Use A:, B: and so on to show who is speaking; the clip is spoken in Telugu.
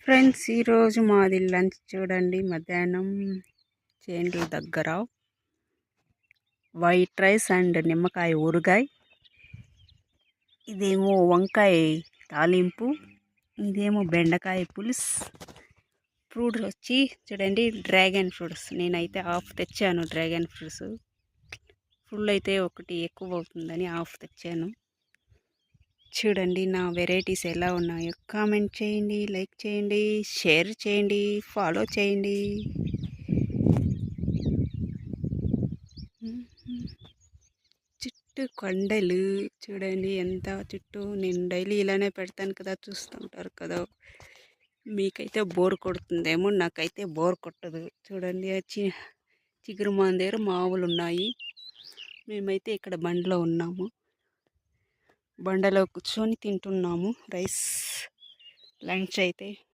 A: ఫ్రెండ్స్, ఈరోజు మాది లంచ్ చూడండి. మధ్యాహ్నం చేన్ల దగ్గర వైట్ రైస్ అండ్ నిమ్మకాయ ఊరగాయ, ఇదేమో వంకాయ తాలింపు, ఇదేమో బెండకాయ పులుసు. ఫ్రూట్స్ వచ్చి చూడండి డ్రాగన్ ఫ్రూట్స్. నేనైతే హాఫ్ తెచ్చాను డ్రాగన్ ఫ్రూట్స్. ఫుల్ అయితే ఒకటి ఎక్కువ అవుతుందని హాఫ్ తెచ్చాను. చూడండి నా వెరైటీస్ ఎలా ఉన్నాయో కామెంట్ చేయండి, లైక్ చేయండి, షేర్ చేయండి, ఫాలో చేయండి. చుట్టూ కొండలు చూడండి ఎంత చుట్టూ. నేను డైలీ ఇలానే పెడతాను కదా, చూస్తూ ఉంటారు కదా. మీకైతే బోర్ కొడుతుందేమో, నాకైతే బోర్ కొట్టదు. చూడండి చిగురు మాందేరు మావులు ఉన్నాయి. మేమైతే ఇక్కడ బండిలో ఉన్నాము. బండలో కూర్చొని తింటున్నాము రైస్ లంచ్ అయితే.